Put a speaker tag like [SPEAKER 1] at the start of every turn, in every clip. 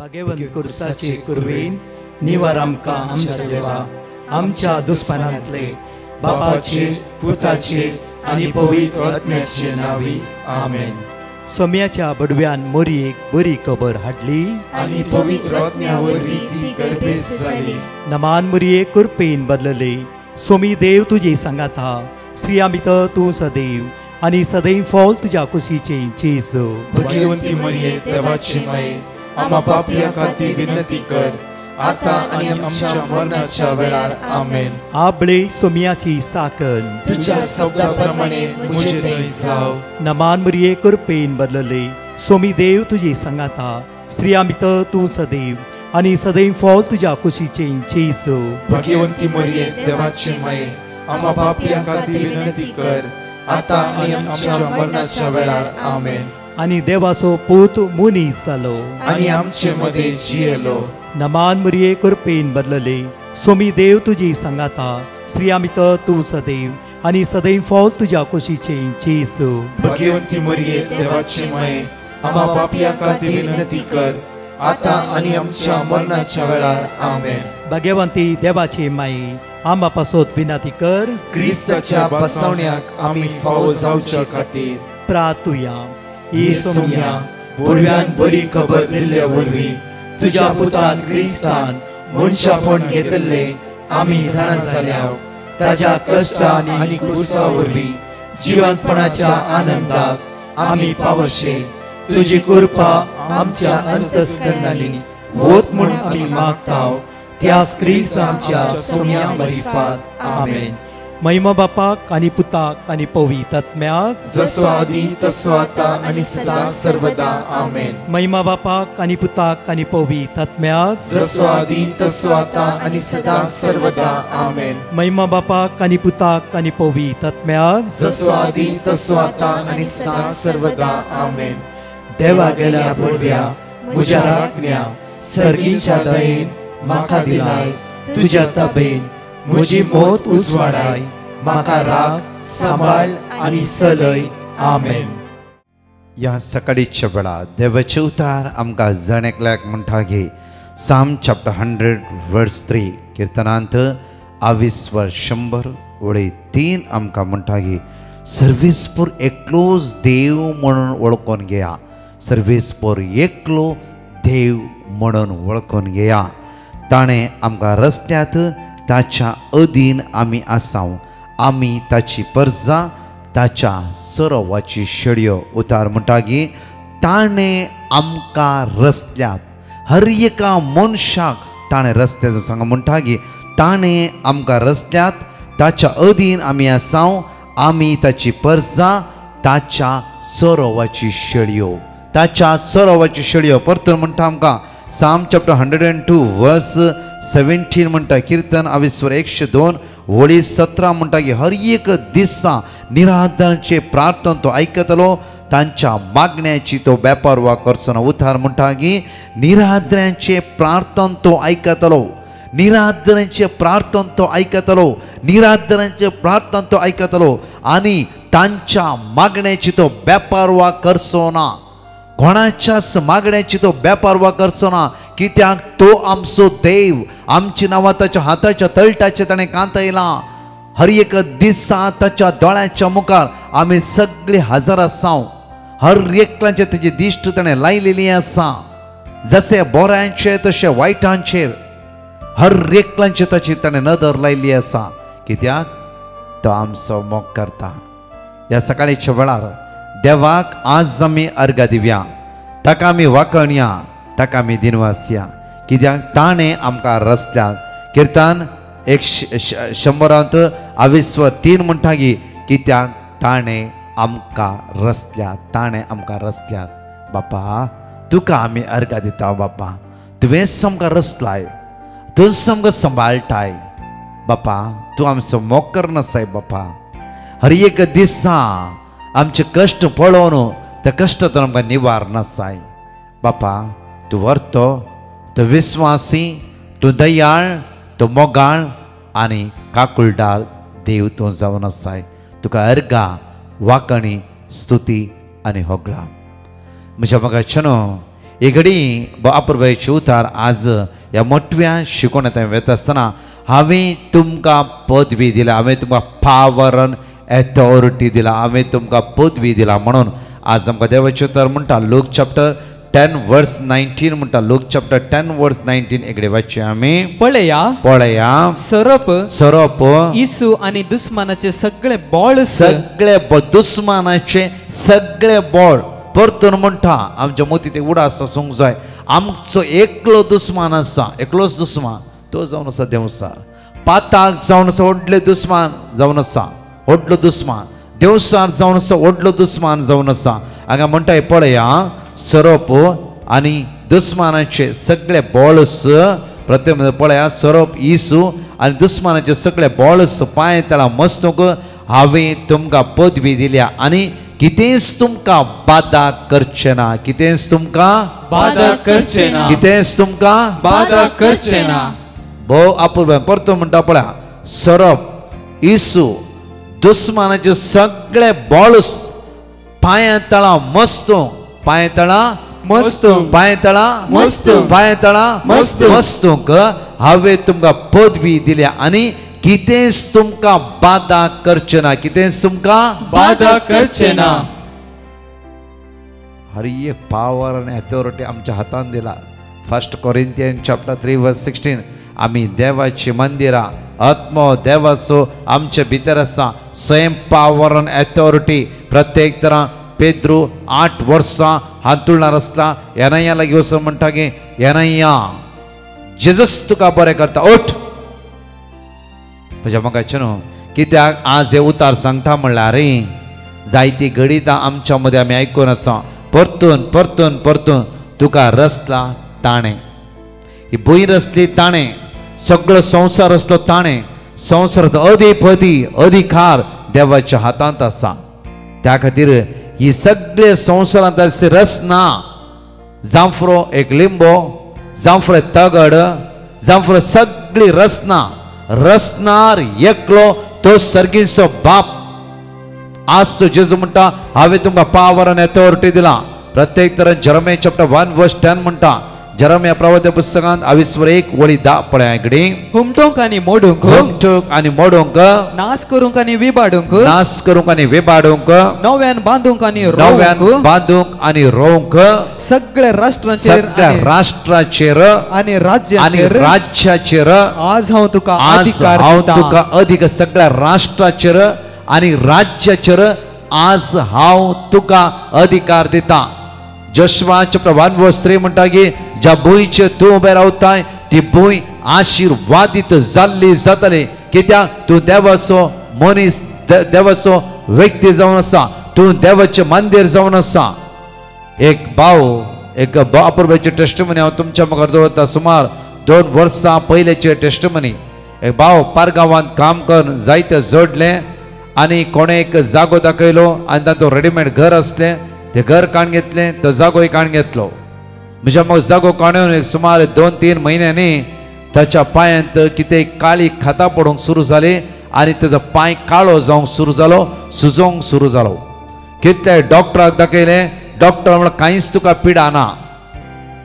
[SPEAKER 1] भगवंत कुर्साचे कुरवेन निवार आमकां आमच्या देवा आमच्या दुस्मनांतले बापाचे पुताचे आनी पवित्र आत्म्याचे नावी आमेन. सोम्याच्या बडव्यान मोरयेक बरी खबर हाडली
[SPEAKER 2] आनी पवित्र आत्म्या वरवीं ती गर्भेस जाली.
[SPEAKER 1] नमान मोरये कुरपेन बदलले सोमी देव तुजे सांगात हा स्त्रिया भितर तूं सदैव आनी सदैव फॉल तुज्या कुशीचे चेज.
[SPEAKER 2] भगवंती मरिये देवाची माये आम्हा पापियां खातीर विनंती कर आता आनी आमच्या मरणाच्या वेळार आमेन.
[SPEAKER 1] आबळे सोम्याची साकन
[SPEAKER 2] तुझ्या शब्दा प्रमाणे मुझे थंय जाव.
[SPEAKER 1] नमान मोरये कुरपेन बदलले सोमी देव तुजे सांगात हा स्त्रिया भितर तूं सदैव आनी सदैव फॉल तुज्या कुशीचे चेज.
[SPEAKER 2] भगवंती मरिये देवाची माये आम्हा पापियां खातीर विनंती कर आता आनी आमच्या मरणाच्या वेळार आमेन.
[SPEAKER 1] आनी देवाचो पूत मुनीस जालो
[SPEAKER 2] आनी आमचे मदे जियेलो.
[SPEAKER 1] नमान मोरये कुरपेन बदलले सोमी देव तुजी सांगात हा स्त्रिया भितर तूं सदैव आनी सदैव फॉल तुज्या कुशीचे चेज.
[SPEAKER 2] भगवंती मरिये देवाची माये आम्हा पापियां खातीर विनंती कर आता आनी आमच्या मरणाच्या वेळार आमेन.
[SPEAKER 1] भगवंती देवाचे माये आम्हा पासत विनंती कर
[SPEAKER 2] क्रिस्ताच्या बसवण्याक आमी फावो जावच्या खातीर
[SPEAKER 1] प्रार्थुया.
[SPEAKER 2] ही सोम्या बडव्यान बरी खबर दिल्ल्या वरवीं तुज्या पुतान क्रिस्तान मनशापण घेतले आमी जाणा जाल्या ताज्या कश्टान आनी क्रुसा वरवीं जिवंतपणाच्या आनंदाक आमी पावशे. तुजी कृपा आमच्या अंतस्करणांनी वोत म्हूण आमी मागताव त्याच क्रिस्त आमच्या सोम्या मरिफात आमेन.
[SPEAKER 1] महिमा बापाक आनी पुताक आनी पवित्र आत्म्याक
[SPEAKER 2] जसो आदी तसो आता आनी सदां सर्वदा आमेन.
[SPEAKER 1] महिमा बापाक आनी पुताक आनी पवित्र आत्म्याक
[SPEAKER 2] जसो आदी तसो आता आनी सदां सर्वदा आमेन.
[SPEAKER 1] महिमा बापाक आनी पुताक आनी पवित्र आत्म्याक
[SPEAKER 2] जसो आदी तसो आता आनी सदां सर्वदा आमेन. देवा गेल्या बडव्या म्हज्या राखण्या सर्गीच्या दयेन म्हाका दिलाय तुज्या तबेन म्हजी मोत उजवाडाय म्हाका राख सांबाळ आनी चलय आमेन.
[SPEAKER 3] या सकाळीच्या वेळा देवाचे उतार आमकां जण एकल्याक म्हणटा गे साम चॅप्टर 100 वर्स 3 कीर्तनांत 22:100 आमकां म्हणटा गे सर्वेस्पर एकलोच देव म्हणून वळखून घेया. सर्वेस्पर एकलो देव म्हणून वळखून घेया. ताणें आमकां रस्त्यांत ताच्या अधीन आमी आसाव. आमी ताची परजा ताच्या सरोवाची शेडयो. उतार म्हणटा की ताणें आमकां रस्त्यांत हर एका मनशाक ताणें रस्त्याचो सांगा म्हणटा की ताणें आमकां रस्त्यांत ताच्या अधीन आमी आसाव. आमी ताची परजा ताच्या सरोवाची शेडयो. ताच्या सरोवाची शेडयो. परत म्हणटा आमकां साम चॅप्टर 102 वर्स 17 म्हणटा कीर्तन 22:102 म्हणटा की हर एक दिसा निराधारांचे प्रार्थना तो आयकतलो तांच्या मागण्याची तो बेपरवा करचो ना. उतार म्हणटा की निराधारांचे प्रार्थना तो आयकतलो. निराधारांचे प्रार्थना तो आयकतलो. निराधारांचे प्रार्थना तो आयकतलो आनी तांच्या मागण्याची तो बेपरवा करचो ना. कोणाच्याच मागण्याची तो बेपरवा करचो ना. कित्याक तो आमचो देव. आमची नांवां ताच्या हाताच्या तळटाचे ताणें कांतयला. हर एक दिसा ताच्या दोळ्याच्या मुखार आमी सगळे हजर आसाव. हर एकल्याचेर तेजी दिश्ट ताणें लायलेली आसा. जसे बऱ्यांचेर तशे वायटांचेर हर एकल्याचेर ताची ताणें नदर लायली आसा. कित्याक तो आमचो मोग करता. ह्या सकाळीच्या वेळार देवाक आज आमी अर्घ दिवया. ताका आमी वाखणया. ताका आमी दिनवासया. कित्याक ताणें आमकां रस्त्याक कीर्तन 100:23 म्हणटा की कित्याक ताणें आमकां रस्त्याक. ताणें आमकां रस्त्याक. बापा तुका आमी अर्घ दिता. बापा तुवेंच आमकां रचलाय. तूंच आमकां सांबाळटाय. बापा तूं आमचो मोग नासाय. बापा हर एक दिसा आमचे कश्ट पळोवन त्या कश्टांतून आमकां निवार नासाय. बापा तूं वर्तो तूं विस्वासी तूं दयाळ तूं मोगाळ आनी काकुळटार देव तूं जावन आसाय. तुका अर्घा वाखणी स्तुती आनी होगळा. म्हज्या मोगाचेनो घडी अपूर्वाचे उतार आज ह्या मोठव्या शिकोवण्यात वेत आसतना हांवें तुमकां पदवी दिला, हांवें तुमकां पावर अँड ऑथॉरिटी दिला, हांवें तुमकां पदवी दिला म्हणून आज आमकां देवाचें उतर म्हणटा लूक चॅप्टर 10 वर्स 19 म्हणटा लूक चॅप्टर 10 वर्स 19 एकडे वाचचे आमी पळया सरप
[SPEAKER 1] येसू आणि दुस्मानाचे सगळे बळ
[SPEAKER 3] दुस्मानाचे सगळे बळ परतून म्हणटा आमच्या मोती ते उडास आसूंक जाय. आमचो एकलो दुस्मान आसा, एकलोच दुस्मान तो जावन आसा देवसार. पाताक जावन आसा व्हडले दुस्मान जावन आसा, व्हडलो दुस्मान देवसार जावन आसा, व्हडलो दुस्मान जावन आसा. हांगा म्हणटा पळया सरप आनी दुस्मानाचे सगळे बळस प्रत्येक पळया सरप येसू आनी दुस्मानाचे सगळे बळस पांय तळा मस्तूक हांवें तुमकां पदवी दिल्या आनी कितेंच तुमकां बाधा करचें ना, कितेंच तुमकां
[SPEAKER 1] बाधा करचें ना,
[SPEAKER 3] कितेंच तुमकां
[SPEAKER 1] बाधा करचें ना.
[SPEAKER 3] भोव अपूर्व परतून म्हणटा पळया सरप येसू दुस्मानाचे सगळे बळस पांय तळा मस्तूक, पांय तळा
[SPEAKER 1] मस्तूक,
[SPEAKER 3] पांय तळा
[SPEAKER 1] मस्तूक,
[SPEAKER 3] पांय तळा
[SPEAKER 1] मस्तूक,
[SPEAKER 3] मस्तूक हांवें तुमकां पदवी दिल्या आनी कितेंच तुमकां बाधा करचें ना, कितेंच तुमकां
[SPEAKER 1] बाधा करचें ना.
[SPEAKER 3] हर एक पावर आनी ऑथॉरिटी आमच्या हातान दिला. 1 कोरिंथियन चॅप्टर 3 वर्स 16 आमी देवाची मंदिरां आत्मो देवाचो आमचे भितर आसा. सेम पावर आनी ऑथॉरिटी प्रत्येक तरां पेद्रू 8 वर्सां हांतुळणार आसता. येनाया लागीं वचून म्हणटा की येनाया जेजस तुका बरें करता, उठ. म्हज्या मगाचे न्हू कित्याक आज हे उतार सांगता म्हणल्यार जायती गणितां आमच्या मदीं आमी आयकून आसा. परतून परतून परतून तुका रचला ताणें, ही भुंय रचली ताणें, सगळो संवसार असलो ताणें, संवसाराचो अधिपती अधिकार देवाच्या हातांत आसा. त्या खातीर ही सगळे संवसारांत रचना जांफरो एक लिंबो, जांफरो तगड, जांफरो सगळी रचना रचणार एकलो तो सर्गीचो बाप. आज तो जेजू म्हणटा हांवें तुमकां पावर आनी ऑथॉरिटी दिला. प्रत्येक तरेन जेरेमिया चॅप्टर 1 वर्स 10 म्हणटा जेरेमिया प्रवादी पुस्तकांत 21 वळी 10 पळया इकडे
[SPEAKER 1] हुमटोंक आनी मोडूंक,
[SPEAKER 3] हुमटूंक आनी मोडूंक,
[SPEAKER 1] नाश करूंक आनी विबाडूंक,
[SPEAKER 3] नाश करूंक आनी विबाडूंक,
[SPEAKER 1] नव्यान बांदूंक आनी
[SPEAKER 3] नव्यान बांदूंक आनी रोवंक,
[SPEAKER 1] सगळ्या राष्ट्रांचेर
[SPEAKER 3] राष्ट्राचेर
[SPEAKER 1] आनी राज्याचेर आज हांव तुका
[SPEAKER 3] अधिकार सगळ्या राष्ट्राचेर आनी राज्याचेर आज हांव तुका अधिकार दिता. जोशुआ चॅप्टर 1 वर्स 3 म्हणटा की ज्या भुंयचेर तूं उबें रावताय ती भुंय आशिर्वादीत जाल्ली जातली. कित्याक तूं देवाचो मनीस, देवाचो व्यक्ती जावन आसा, तूं देवाचें मंदिर जावन आसा. एक अपूर्वाचे टेस्टिमनी हांव तुमच्या मुखार दवरता. सुमार 2 वर्सां पयलेचे टेस्टिमनी. एक भाव पारगांवांत काम करून जायते जोडले आनी कोणे एक जागो दाखयलो आनी तातूंत रेडीमेड घर आसलें. ते घर काण घेतले, तो जागोय काण घेतलो. म्हज्या मग जागो काणून एक सुमार 2-3 म्हयन्यांनी ताच्या पांयांत कितें काळी खातां पडूंक सुरू जाली आनी ताजो पांय काळो जावंक सुरू जालो, सुजोवंक सुरू जालो. कितले डॉक्टराक दाखयलें, डॉक्टर म्हणलो कांयच तुका पिडा ना.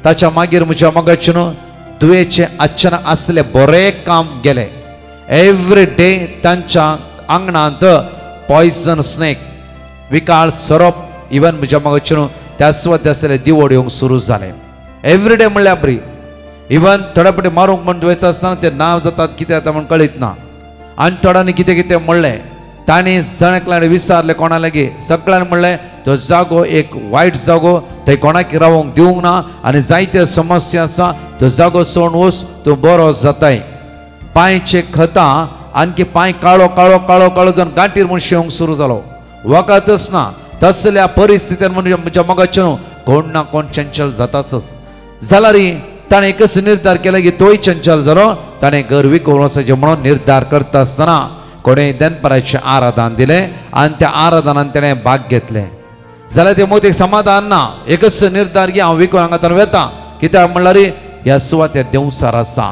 [SPEAKER 3] ताच्या मागीर म्हज्या मगाचे न्हू दुयेचे अचानक आसले बरें काम गेले. एवरी डे तांच्या आंगणांत पॉयझन स्नेक विकाळ सरप इवन म्हज्या मगाचे न्हू त्या सुवाते आसले दिवड येवंक सुरू जालें. एवरीडे म्हणल्यार बरी. इवन थोडे फावटी मारूंक म्हण वयता आसतना ते नांव जातात कितें जाता म्हण कळीत ना. आनी थोड्यांनी कितें कितें म्हणलें तांणी जणेक लागलें विचारलें कोणा लागीं. सगळ्यांनी म्हणलें तो जागो एक वायट जागो, थंय कोणाक रावंक दिवंक ना आनी जायते समस्या आसा. तो जागो सोडून वच तूं बरो जाताय. पांयचे खतां आणखी पांय काळो काळो काळो काळो जावन गांठीर म्हूण शेवंक सुरू जालो. वखदच ना. तसल्या परिस्थितीन म्हणजे म्हज्या मगाचे न्हू कोण ना कोण चंचल जाताच जाल्यार ताणें एकच निर्धार केलो की तोय चंचल जालो. ताणें घर विकून वचचें म्हणून निर्धार करता आसतना कोणें दनपराचें आराधन दिलें आनी त्या आराधनान ताणें भाग घेतलें. जाल्यार ते मोदीक समाधान ना. एकच निर्धार की हांव विकून हांगा वेता. कित्याक म्हणल्यार ह्या सुवातेर देवसार आसा.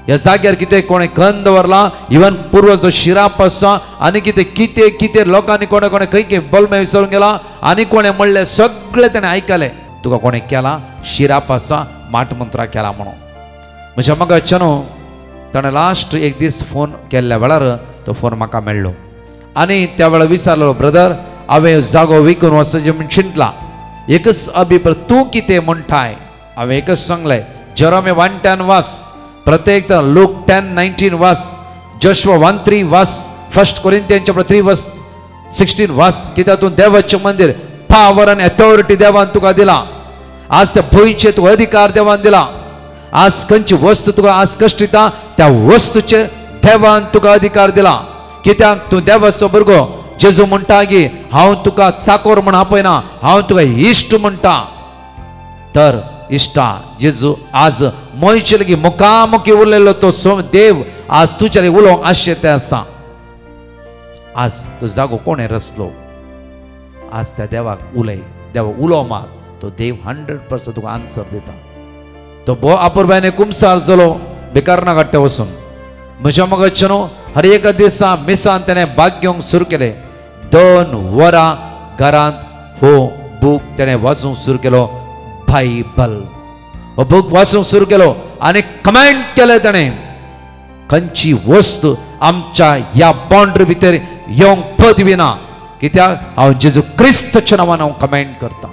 [SPEAKER 3] ह्या जाग्यार कितें कोणें खण दवरला, इवन पुर्वजो शिराप आसा आनी कितें कितें कितें लोकांनी कोणे कोणे खंय खंय बल्मे विसरून गेला आनी कोणें म्हणलें सगळें ताणें आयकलें. तुका कोणे केला शिराप आसा माटमंत्रा केला म्हणून म्हज्या मगाच्यानो ताणें लास्ट एक दीस फोन केल्ल्या वेळार तो फोन म्हाका मेळ्ळो आनी त्या वेळार विचारलो ब्रदर हांवें जागो विकून वचचें म्हण चिंतला एकच अभिप्राय तूं कितें म्हणटाय हांवें एकच सांगलें जेरोमे 1:10 वास प्रत्येक लूक 10:19 वास जोशुआ 1:3 वास 1 कोरिंथियन्स 3:16 वास कित्याक तूं देवाचें मंदिर पावर आनी अथॉरिटी देवान तुका दिला आज त्या भुंयचेर तुका अधिकार देवान दिला आज खंयची वस्तू तुका आज कश्ट दिता त्या वस्तूचेर देवान तुका अधिकार दिला कित्याक तूं देवाचो भुरगो जेजू म्हणटा की हांव तुका चाकोर म्हण आपयना हांव तुका इश्ट म्हणटा तर इश्टा जेजू आज मोयचे लेगी मुखामुखी उरलेलो तो देव आज तुज्या लेगी उलोवंक आसचे ते आसा आज तो जागो कोणें रचलो आज त्या देवाक उलय देवा उलो मार तो देव 100% तुका आन्सर दिता तो भो अपुरबायने कुमसार जालो बेकारना गाट्टे वचून म्हज्या मगच्यानो हर एक दिसा मिसान तेणें भाग घेवंक सुरू केलें 2 वरां घरांत हो बूक तेणें वाचूंक सुरू केलो बायबल हो बूक वाचूंक सुरू केलो आनी कमेंट केलें तेणें खंयची वस्त आमच्या ह्या बाउंड्री भितर येवंक पदवी ना कित्याक हांव जेजू क्रिस्ताच्या नांवान हांव कमेंट करता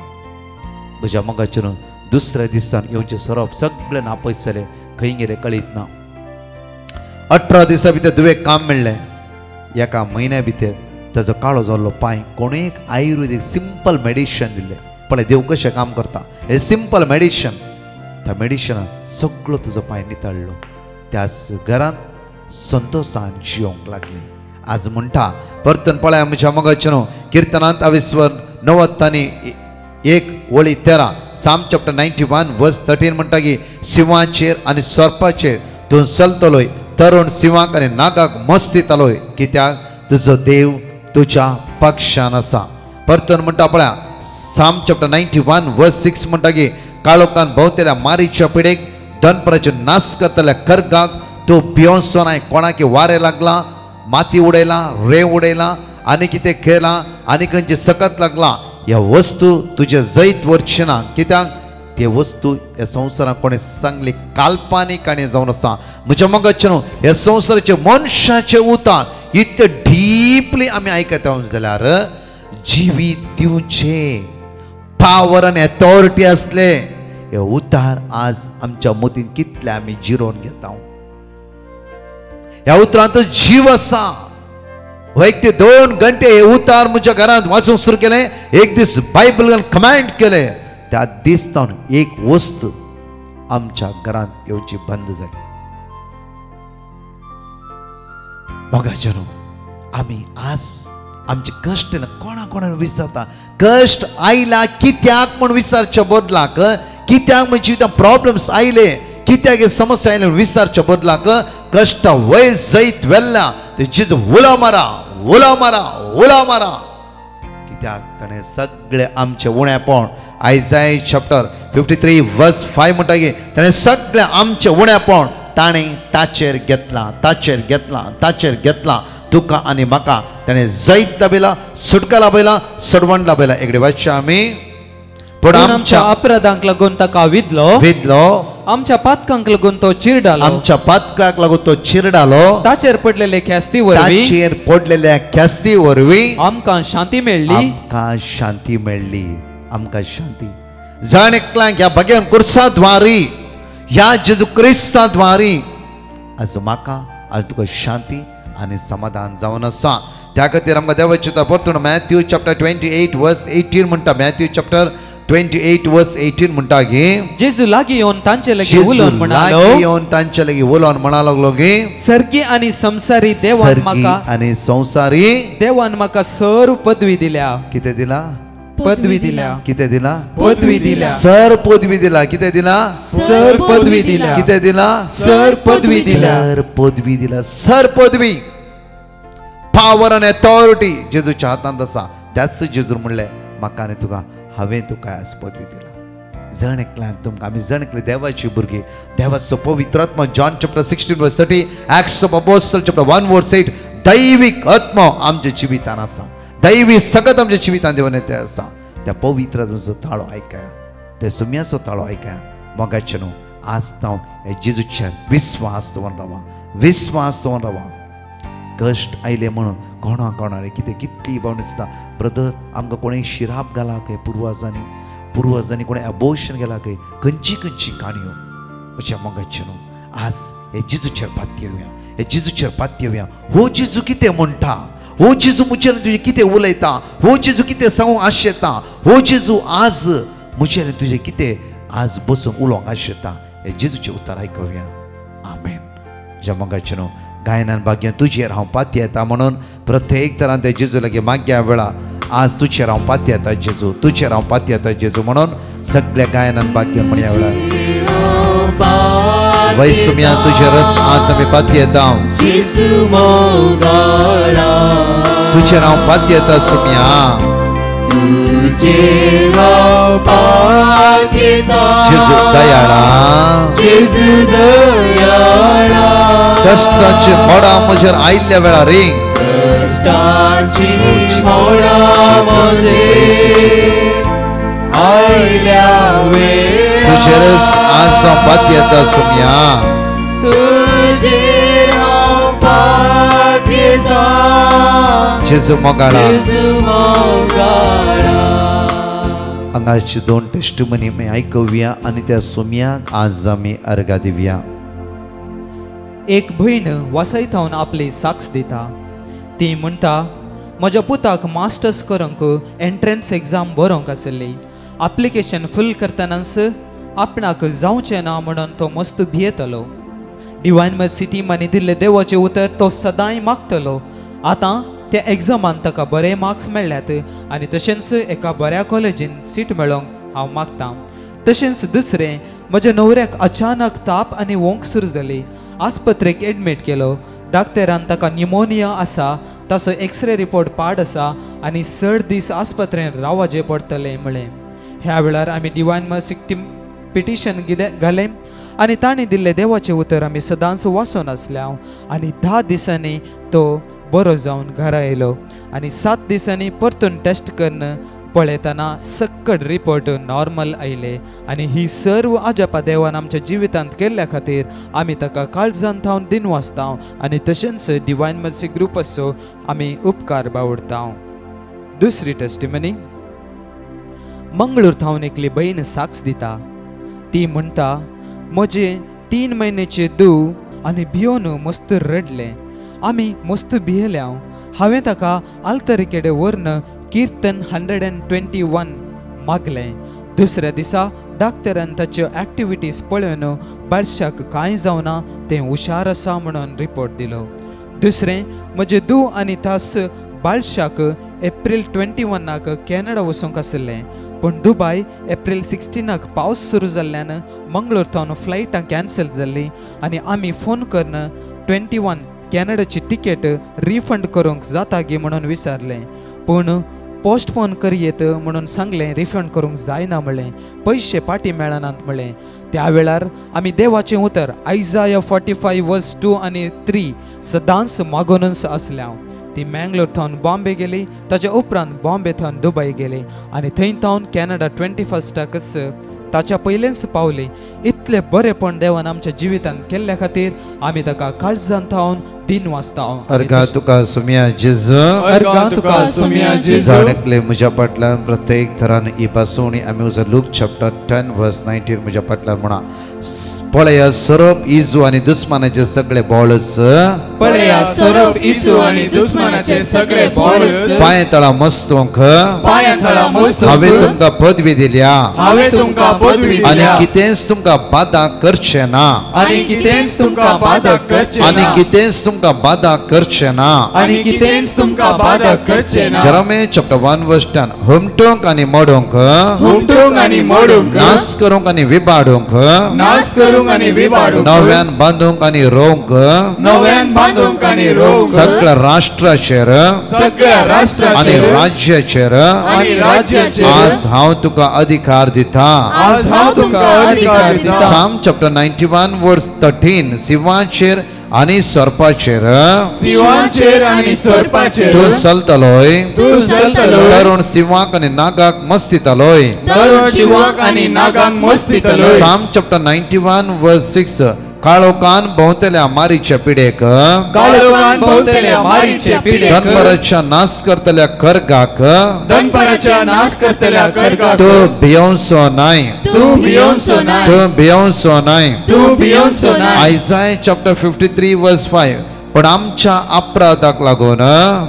[SPEAKER 3] म्हज्या मगाच्यान दुसऱ्या दिसान येवचें सरप सगळे नापयसले खंय गेले कळीत ना 18 दिसां भितर दुवेक काम मेळ्ळें एका म्हयन्या भितर ताजो काळो जाल्लो पांय कोणें एक आयुर्वेदीक सिंपल मेडिशन दिल्लें पळय देव कशें काम करता हे सिंपल मेडिशन त्या मेडिशनान सगळो तुजो पांय नितळ्ळो त्याच घरांत संतोशान जियोंक लागली आज म्हणटा परतून पळय म्हज्या मगाच्यानो किर्तनांत 90 आनी 1:13 साम चॅप्टर 91 वर्स 13 म्हणटा की सिंहाचेर आनी सर्पाचेर तूं चलतलोय तरुण सिंहाक आनी नागाक मस्त दितलोय कित्याक तुजो देव तुज्या पक्षान आसा परतून म्हणटा पळय साम चॅप्टर 91 वर्स 6 म्हणटा की काळोखान भोंवतेल्या मारीच्या पिडेक दनपराचो नाश करतल्या कर्गाक तूं भियोंचो नाय कोणाक वारें लागला माती उडयला रेंव उडयला आनी कितें केलां आनी खंयचे सकत लागला ह्या वस्तू तुजे जैत व्हरची ना कित्याक ते वस्तू ह्या संवसारांत कोणें सांगली काल्पनीक आनी जावन आसा म्हज्या मगाच्यानो ह्या संवसाराचे मनशाचे उतार इतले डीपली आमी आयकता जाल्यार जिवीत दिवचे पावर आनी अथॉरिटी असले हे उतार आज आमच्या मतीन कितले आमी जिरोवन घेता ह्या उतरांत जीव आसा एक ते 2 घंटे हे उतार म्हज्या घरांत वाचूंक सुरू केलें एक दीस बायबल कमेंट केलें त्या दिसतावन एक वस्त आमच्या घरांत येवची बंद जाली मोगाच्यानो आमी आज आमचे कश्ट कोणा विचारता कश्ट आयला कित्याक म्हण विचारच्या बदलाक कित्याक म्हणजे प्रॉब्लेम्स आयले कित्याक हे समस्या आयले विचारच्या बदलाक कष्ट वय जैत वेल्ला ते चीज उला मारा कित्याक ताणें सगळे आमचे उणेपण आयसाया चॅप्टर 53 वर्स 5 म्हणटा की ताणें सगळे आमचे उणेपण ताणें ताचेर घेतला तुका आनी म्हाका ताणें जैत दाबयला सुटका लाभयला सडवण लाभयला एकडे वाचच्या आमी पण आमच्या
[SPEAKER 2] अपराधांक लागून ताका विधलो आमच्या पातकांक लागून तो चिरडालो ताचेर पडलेले ख्यास्ती वरवीं आमकां शांती मेळ्ळी
[SPEAKER 3] जाण एकल्याक ह्या भगवान कुर्सा द्वारी ह्या जेजू क्रिस्ता द्वारी आज म्हाका आनी तुका शांती आनी समाधान जावन आसा त्या खातीर आमकां देवाची परतून मॅथ्यू चॅप्टर 28 वर्स 18 म्हणटा मॅथ्यू चॅप्टर 28 वर्स 18 म्हणटा की
[SPEAKER 2] जेजू लागीं येवन तांचे लागीं उलोवन
[SPEAKER 3] म्हणा लागलो की
[SPEAKER 2] सर्गी आनी संसारी देवान म्हाका सर पदवी दिल्या
[SPEAKER 3] कितें दिला
[SPEAKER 2] पदवी दिल्या
[SPEAKER 3] कितें दिला
[SPEAKER 2] पदवी दिल्या
[SPEAKER 3] सर पदवी दिला कितें दिला
[SPEAKER 2] सर पदवी दिल्या
[SPEAKER 3] कितें दिला
[SPEAKER 2] सर पदवी दिल्या
[SPEAKER 3] सर पदवी पावर आनी अथॉरिटी जेजूच्या हातांत आसा त्याच जेजू म्हणलें म्हाका आनी तुका हांवें तुका आज पदवी दिला जण एकल्यान तुमकां आमी जण एकले देवाची भुरगीं देवाचो पवित्र आत्मा जॉन चॅप्टर 16 वर्स 30 एक्ट्स ऑफ अपोस्टल चॅप्टर 1 वर्स 8 दैविक आत्मा आमच्या जिवितान आसा दैवी सगत आमच्या जिवितान देवान येता आसा त्या पवित्र आत्म्याचो ताळो आयकाया ते सुम्याचो ताळो ऐका मोगाचे न्हू आज हांव हे जेजूचेर विस्वास दवरून रावा विस्वास दवरून रावा कश्ट आयले म्हणून कोणाकडे कितें कितली बावणी सुद्दां ब्रदर आमकां कोणें शिराप घाला खंय पुर्वजांनी कोणें अबॉर्शन केला खंय खंयची खंयची काणयो अशें मोगाचे न्हू आज हे जेजूचेर पात घेवया हे जेजूचेर पात घेवया हो जेजू कितें म्हणटा हो जेजू मुजेर तुजें कितें उलयता हो जेजू कितें सांगूंक आशेता हो जेजू आज मुजेर तुजें कितें आज बसून उलोवंक आशेता हे जेजूचें उतर आयकुया आमेन ज्या मोगाचे न्हू गायनान भाग्य तुजेर हांव पाती येता म्हणून प्रत्येक तरान ते जेजू लागी माग्या वेळा आज तुजेर हांव पाती येता जेजू तुजेर हांव पाती येता जेजू म्हणून सगळ्या गायनान भाग्य म्हणया वेळार वैसुम्या तुजे रस आज आमी पाती येता तुजेर हांव पाती येता सुम्या जेजू दयाळा कष्टाची मोडा म्हजेर आयिल्ल्या वेळार तुजेरच आज हांव पाती येता सुम्या जेजू मोगाळा हांगाची 2 टेस्टिमनी आमी आयकुया आनी त्या सुम्याक आज आमी अर्घा दिवया
[SPEAKER 1] एक भयण वासयतावन आपली साक्ष दिता ती म्हणटा म्हज्या पुताक मास्टर्स करूंक एंट्रन्स एग्जाम बरोवंक आसली एप्लिकेशन फूल करतनाच आपणाक जावचें ना म्हणून तो मस्त भियेतलो डिवायन मर्सी मानी दिल्ले देवाचे उतर तो सदांय मागतलो आतां त्या एग्जामान ताका बरे मार्क्स मेळ्ळ्यात आनी तशेंच एका बऱ्या कॉलेजीन सीट मेळोवंक हांव मागतां तशेंच दुसरें म्हज्या न्हवऱ्याक अचानक ताप आनी वोंक सुरू जाली आस्पत्रेक एडमीट केलो डाक्टरान ताका न्युमोनिया आसा ताचो एक्सरे रिपोर्ट पाड आसा आनी 6 दीस आस्पत्रेन रावचें पडटलें म्हळें ह्या वेळार आमी डिवायन मर्सीक पिटिशन घालें आनी तांणी दिल्लें देवाचें उतर आमी सदांच वाचून आसल्या आनी 10 दिसांनी तो बरो जावन घरा येयलो आनी 7 दिसांनी परतून टेस्ट करून पळयतना सक्कड रिपोर्ट नॉर्मल आयले आनी ही सर्व अजापा देवान आमच्या जिवितांत केल्ल्या खातीर आमी ताका काळजांत थावन दिनवासता आनी तशेंच डिवायन मर्सी ग्रुपाचो आमी उपकार बावडटा दुसरी टेस्टिमनी मंगळूर थावन एकली भयण साक्ष दिता ती म्हणटा म्हजे 3 म्हयन्याचे दूव आनी भियोन मस्त रडले आमी मस्त भियेल्या हांवें ताका आल्तरिकेडे व्हरून कीर्तन 121 मागलें दुसऱ्या दिसा डाक्टरान ताच्यो एक्टिविटीज पळोवन बालशाक कांय जावना तें हुशार आसा म्हणून रिपोर्ट दिलो दुसरें म्हजे दूव आनी तास बालशाक एप्रील 21 कॅनडा वचूंक आसलें पूण दुबय एप्रील 16 पावस सुरू जाल्ल्यान मंगळूर थावन फ्लायटां कॅन्सल जाल्ली आनी आमी फोन करून 21 कॅनडाची तिकेट रिफंड करूंक जाता गी म्हणून विचारलें पूण पोस्टपोन करयेत म्हणून सांगलें रिफंड करूंक जायना म्हणलें पयशे पाटी मेळनात म्हणलें त्या वेळार आमी देवाचें उतर आयजाया 45 वर्स 2 आनी 3 सदांच मागूनच आसल्या ती मँगलोर थावन बॉम्बे गेली ताच्या उपरांत बॉम्बे थावन दुबय गेली आनी थंय थावन कॅनडा 21 ताच्या पयलेंच पावली इतले बरेपण देवान आमच्या जिवितांत केल्ल्या खातीर आमी ताका काळजांत थावन दिनवासता
[SPEAKER 3] अर्घा तुका सुम्या जेजू
[SPEAKER 1] अर्घा तुका सुम्या जेजू
[SPEAKER 3] जाणकले म्हज्या फाटल्यान प्रत्येक तरान ही पासून आमी उजर लूक चॅप्टर 10 वर्स 19 म्हज्या फाटल्यान म्हणा पळया सरप इजू आनी दुस्मानाचे सगळे बॉल्स
[SPEAKER 2] पळया सरप इजू आनी दुस्मानाचे सगळे बॉल्स
[SPEAKER 3] पांय तळा मस्तोंक हांवें तुमकां पदवी दिल्या आनी कितेंच तुमकां बाधा करचें ना
[SPEAKER 2] आनी कितेंच तुमकां बाधा करचें
[SPEAKER 3] आनी कितेंच तुमकां बाधा करचें ना
[SPEAKER 2] आनी कितेंच तुमकां बाधा करचें ना
[SPEAKER 3] जेरेमिया चॅप्टर 1 वर्स 10 हुमटूंक आनी मोडूंक नाश करूंक आनी विबाडूंक
[SPEAKER 2] नाश करूंक आनी विबाडूंक
[SPEAKER 3] नव्यान बांदूंक आनी रोवंक सगळ्या राष्ट्राचेर आनी राज्याचेर आज हांव तुका अधिकार दिता साम चॅप्टर 91 वर्स 13 शिवाचेर आनी सर्पाचेर
[SPEAKER 2] सिंहाचेर आनी सर्पाचेर
[SPEAKER 3] तूं चलतलोय
[SPEAKER 2] तूं चलतलोय
[SPEAKER 3] तरुण सिंहाक आनी नागाक मस्तितलोय
[SPEAKER 2] तरुण सिंहाक आनी नागाक मस्तितलोय
[SPEAKER 3] Psalm chapter 91 verse 6 काळोखान भोंवतल्या मारीच्या पिडेक
[SPEAKER 2] काळोखान भोंवतल्या मारीचे पिडेक
[SPEAKER 3] दनपराच्या नाश करतल्या कर्गाक
[SPEAKER 2] दनपराच्या नाश करतल्या कर्गाक
[SPEAKER 3] तूं भियोंसो नाय
[SPEAKER 2] तूं भियोंसो नाय
[SPEAKER 3] तूं भियोंसो नाय
[SPEAKER 2] तूं भियोंसो नाय
[SPEAKER 3] आयसाय chapter 53 verse 5 पण आमच्या अपराधाक लागून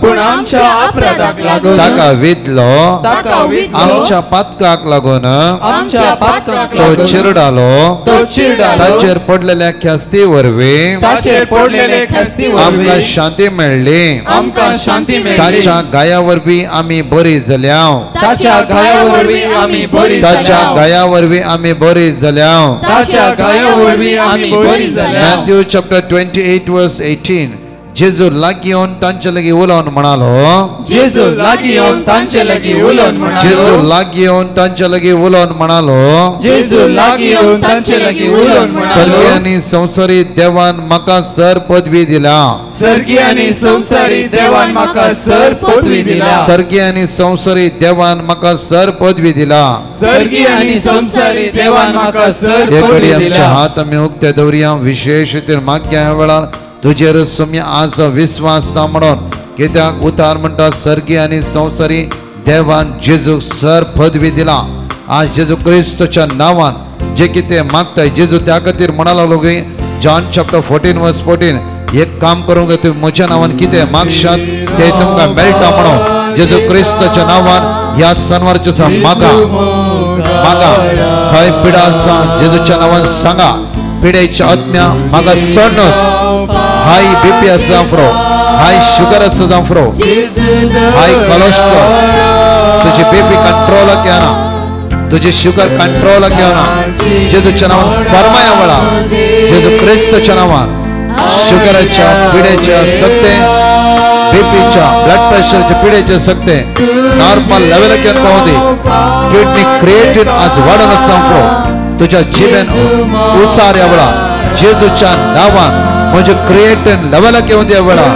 [SPEAKER 2] पूण आमच्या अपराधाक लागून
[SPEAKER 3] ताका विधलो
[SPEAKER 2] ताका विधलो
[SPEAKER 3] आमच्या पातकाक लागून
[SPEAKER 2] आमच्या पातकाक
[SPEAKER 3] तो
[SPEAKER 2] लागून
[SPEAKER 3] चिरडालो
[SPEAKER 2] तो चिरडालो
[SPEAKER 3] ताचेर पडलेल्या ख्यास्ती वरवीं
[SPEAKER 2] ताचेर पडलेले ख्यास्ती
[SPEAKER 3] आमकां
[SPEAKER 2] वरवीं
[SPEAKER 3] शांती मेळ्ळी
[SPEAKER 2] आमकां शांती मेळ्ळी
[SPEAKER 3] ताच्या गाया वरवीं आमी बरी जाल्याव
[SPEAKER 2] ताच्या गाया वरवीं आमी बरी
[SPEAKER 3] ताच्या
[SPEAKER 2] जाल्याव
[SPEAKER 3] गाया वरवीं आमी बरी जाल्याव
[SPEAKER 2] ताच्या गाया वरवीं आमी बरी जाल्याव
[SPEAKER 3] मॅथ्यू चॅप्टर 28 वर्स 18 जेजू लागीं येवन तांचे लागीं उलोवन म्हणालो
[SPEAKER 2] जेजू लागीं येवन तांचे लागीं उलोवन म्हणालो
[SPEAKER 3] जेजू लागीं येवन तांचे लागीं उलोवन म्हणालो
[SPEAKER 2] जेजू लागीं येवन तांचे लागीं उलोवन म्हणालो
[SPEAKER 3] सर्गी आनी संवसारी देवान म्हाका सर पदवी दिला
[SPEAKER 2] सर्गी आनी संवसारी देवान म्हाका सर पदवी दिला
[SPEAKER 3] सर्गी आनी संवसारी देवान म्हाका सर पदवी दिला
[SPEAKER 2] सर्गी आनी संवसारी देवान म्हाका सर
[SPEAKER 3] एक
[SPEAKER 2] पदवी
[SPEAKER 3] घडी आमचे
[SPEAKER 2] दिला
[SPEAKER 3] हात आमी उक्ते दवरया विशेष रितीन मागया ह्या वेळार तुजेर सुम्य आज विश्वास ना म्हणून कित्याक उतार म्हणटा सर्गी आनी संवसारी देवान जेजूक सर पदवी दिला आज जेजू क्रिस्तच्या नांवान जे कितें मागताय जेजू त्या खातीर म्हणालो लोक जॉन चॅप्टर 14 वर्स 14 एक काम करूंक जाय तुम्ही म्हज्या नांवान कितें मागशात ते तुमकां मेळटा म्हणून जेजू क्रिस्तच्या नांवान ह्या सनवारच्या दिसा मागा मागा खंय पिडा आसा जेजूच्या नांवान सांगा पिडेच्या आत्म्या म्हाका सोडनोस हाय बीपी आसा जावं हाय शुगर आसा जावं हाय कोलेस्ट्रॉल तुजी बीपी कंट्रोलाक येना तुजी शुगर कंट्रोलाक येना जेजूच्या नांवान फर्माया वळा जेजू क्रिस्तच्या नांवान शुगराच्या पिडेच्या सत्ते बीपीच्या ब्लड प्रेशरच्या पिडेचे सत्ते नॉर्मल लेवलाक येवन पावोदी किडनी क्रिएटिन आज वाडन आसा तुझ्या जिबेन उचार यावळा जेजूच्या नावान म्हणजे क्रिएटिन लेवलाक येवन देवळा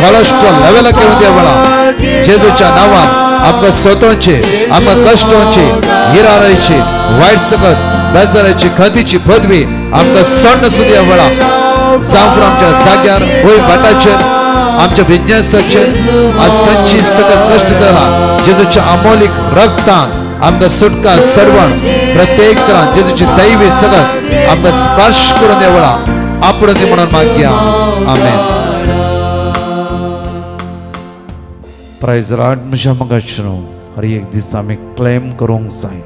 [SPEAKER 3] कोलेस्ट्रॉल लेवलाक येवन देवळा जेजूच्या नावान आमकां सोतोंची आमकां कश्टोंची हिरारायची वायट सकत बेजाराची खंतीची पदवी आमकां सोडन सुद्दां देवळा जावं आमच्या जाग्यार भूंय भाटाचेर आमच्या बिझनेसाचेर आज खंयची सकत कश्ट जाला जेजूच्या अमोलीक रक्तान आमकां सुटका सर्वण प्रत्येक तरां जेजूची दैवी सगत आमकां स्पर्श करून देवळा आपण ती म्हणून मागया आमेन प्राइज लॉर्ड म्हज्या मगाचनो हर एक दीस आमी क्लेम करूंक जाय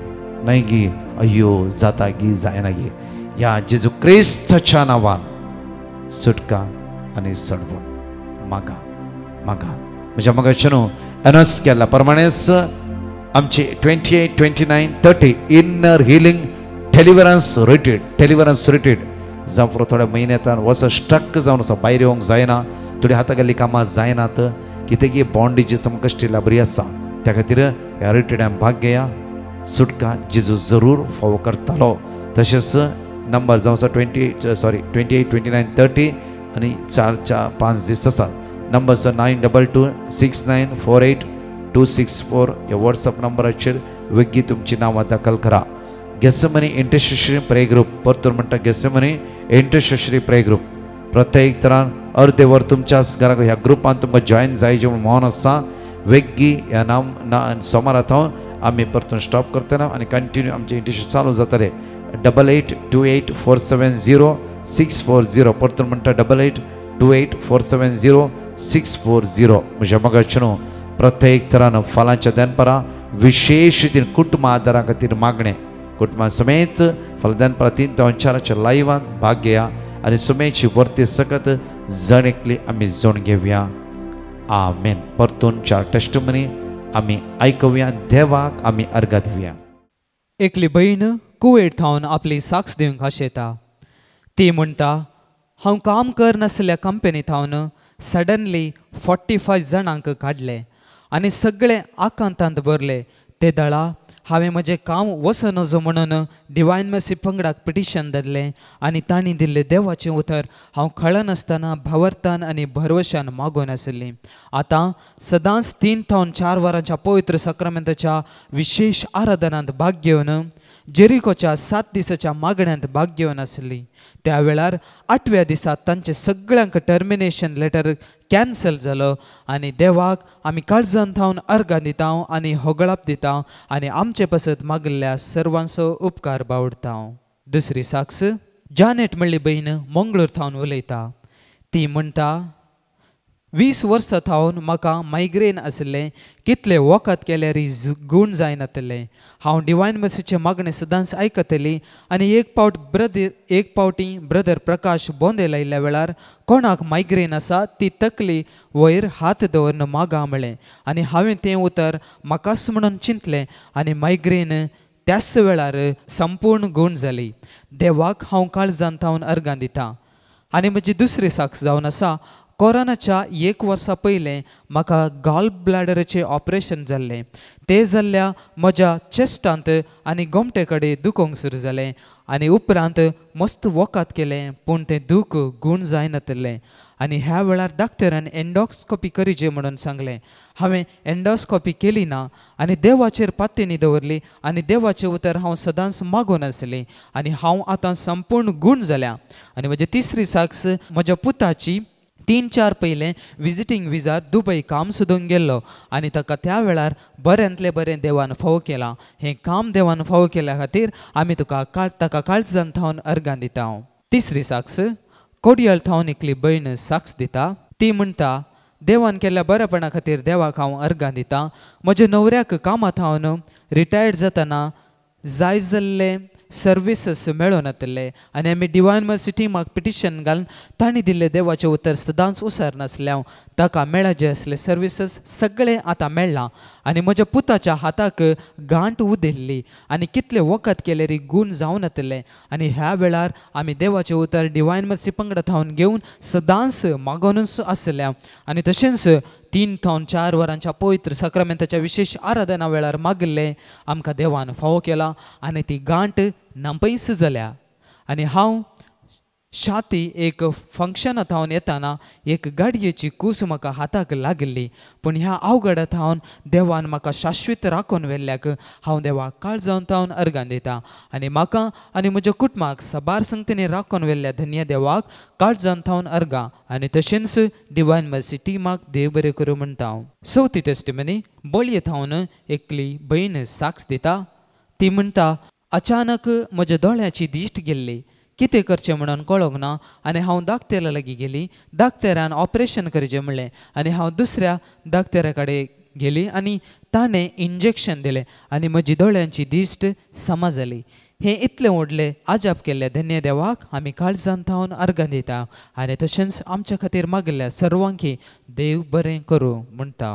[SPEAKER 3] न्हय की अय्यो जाता की जायना गी ह्या जेजू क्रिस्ताच्या नांवान सुटका आनी सडवण मागा मागा म्हज्या मगाचनो अनौन्स केल्या प्रमाणेच आमचे 28, 29, 30 इनर हिलिंग डेलिव्हरन्स रिट्रीट जावं थोड्या म्हयन्यान वचो स्ट्रक जावन आसा भायर येवंक जायना थोडी हाता गेल्ली कामां जायनात कितें बॉन्डेजीस सामको कश्टी बरी आसा त्या खातीर ह्या रिट्रीटान भाग घेया सुटका जेजू जरूर फावो करतालो तशेंच नंबर जावं आसा 28, 29, 30 आनी 4-5 दीस आसात नंबर 9226948264 ह्या वॉट्सअप नंबराचेर वेगळी तुमची नांवां दाखल करा गेसेमनी इंटरसेशनरी प्रे ग्रुप परतून म्हणटा गेसेमनी इंटरसेशनरी प्रे ग्रुप प्रत्येक तरान अर्दे वर तुमच्याच घराक ह्या ग्रुपान तुमकां जॉयन जायचे म्हूण म्हणून आसा वेगळी ह्या सोमार आतां आमी परतून स्टॉप करतना आनी कंटिन्यू आमचें इंटरसेशन चालू जातलें 8828470640 परतून म्हणटा 8828470640 म्हज्या मगाचनो प्रत्येक तरान फलांच्या दनपरां विशेष रितीन कुटुंब आदारा खातीर मागणें कुटुंबा समेत फलदनपरां 3 ते 4 लायव्हांत भाग घेया आनी सुमेची वर्ती सकत जण एकली आमी जोड घेवया आमेन परतून 4 टेस्टिमनी आमी आयकुया देवाक आमी अर्घ दिवया
[SPEAKER 4] एकली बहीण कुवेट थावन आपली साक्ष दिवंक आशेता ती म्हणटा हांव काम करनासल्या कंपनी थावन सडनली 45 जाणांक काडले आनी सगळे आकांतांत भरले ते दळा हांवें म्हजें काम वचो नजो म्हणून डिवायन मर्सी पंगडाक पिटिशन धाडलें आनी तांणी दिल्लें देवाचें उतर हांव कळनासतना भावार्थान आनी भरवशान मागून आसलीं. आतां सदांच 3 ते 4 वरांच्या पवित्र सक्रामेंताच्या विशेष आराधनांत भाग घेवन जेरिकोच्या 7 दिसाच्या मागण्यांत भाग घेवन आसली. त्या वेळार 8व्या दिसा तांचे सगळ्यांक टर्मिनेशन लेटर कॅन्सल जालो आनी देवाक आमी काळजान थावन अर्गां दिता आनी होगळाप दिता आनी आमचे पासत मागिल्ल्या सर्वांचो उपकार बावडता. दुसरी साक्ष जानेट म्हणली बहीण मंगळूर थावन उलयता. ती म्हणटा 20 वर्सां थावन म्हाका मायग्रेन आसलें. कितले वखद केल्यारय गूण जायनातलें. हांव डिवायन मर्सीचे मागणें सदांच आयकतली आनी एक पावटी ब्रदर प्रकाश बोंदे लायिल्ल्या वेळार कोणाक मायग्रेन आसा ती तकली वयर हात दवरन मागा म्हळें आनी हांवें तें उतर म्हाकाच म्हणून चिंतलें आनी मायग्रेन त्याच वेळार संपूर्ण गूण जाली. देवाक हांव काळजान थावन अर्गां दितां. आनी म्हजी दुसरी साक्ष जावन आसा. कोरोनाच्या 1 वर्सा पयलें म्हाका गॉल ब्लॅडराचें ऑपरेशन जाल्लें. तें जाल्ल्या म्हज्या चेस्टांत आनी गोमटे कडेन दुखोंक सुरू जालें आनी उपरांत मस्त वखद केलें पूण तें दूख गूण जायनातलें. आनी ह्या वेळार डाक्टरान एंडोस्कोपी करीचे म्हणून सांगलें. हांवें एंडोस्कोपी केली ना आनी देवाचेर पातेनी दवरली आनी देवाचें उतर हांव सदांच मागून आसलें आनी हांव आतां संपूर्ण गूण जाल्यां. आनी म्हजी तिसरी साक्ष म्हज्या पुताची 3-4 पयलें विजिटींग विजार दुबय काम सोदूंक गेल्लो आनी ताका त्या वेळार बऱ्यांतलें बरें देवान फावो केलां. हें काम देवान फावो केल्या खातीर आमी ताका काळजान थावन अर्गां दिता. तिसरी साक्ष कोडयाळ थावन एकली भयण साक्ष दिता. ती म्हणटा देवान केल्ल्या बरेपणा खातीर देवाक हांव अर्गां दितां. म्हज्या न्हवऱ्याक कामांत थावन रिटायर्ड जातना जाय जाल्ले सर्विसीस मेळून येतले आनी आमी डिवायन मर्सी टिमाक पिटिशन घालून तांणी दिल्लें देवाचें उतर सदांच उसर नासल्या ताका मेळा जे असले सर्विसीस सगळे आतां मेळ्ळां आनी म्हज्या पुताच्या हाताक गांठ उदेल्ली आनी कितले वखद केल्यारय गूण जावन येतले आनी ह्या वेळार आमी देवाचें उतर डिवायन मर्सी पंगडा थावन घेवन सदांच मागोनूच आसल्या आनी तशेंच 3 ते 4 वरांच्या पवित्र सक्रामेंताच्या विशेष आराधना वेळार मागिल्लें आमकां देवान फावो केला आनी ती गांठ नापयस जाल्या. आनी हांव शाती एक फंक्शनांत हांव येताना एक गाडयेची कूस म्हाका हाताक लागली पूण ह्या अवघडांत हांव देवान म्हाका शाश्वीत राखून व्हेल्ल्याक हांव देवाक काळजान थावन अर्गां दितां आनी म्हाका आनी म्हज्या कुटुंबाक सबार संगतीने राखून व्हेल्ल्या धन्य देवाक काळजान थावन अर्गां आनी तशेंच डिवायन मर्सी टिमाक देव बरें करूं म्हणटा. चवथी टेस्टिमनी बळये थावन एकली भयण साक्ष दिता. ती म्हणटा अचानक म्हज्या दोळ्याची दिश्ट गेल्ली. कितें करचें म्हणून कळोंक ना आनी हांव दाक्तरा लागीं गेली. दाक्तरान ऑपरेशन करचें म्हणलें आनी हांव दुसऱ्या दाक्तरा कडेन गेली आनी ताणें इंजेक्शन दिलें आनी म्हजी दोळ्यांची दिश्ट समा जाली. हें इतलें व्हडलें आजाप केल्ल्या धन्य देवाक आमी काळजान थावन अर्गां दिता आनी तशेंच आमच्या खातीर मागिल्ल्या सर्वांकी देव बरें करूं म्हणटा.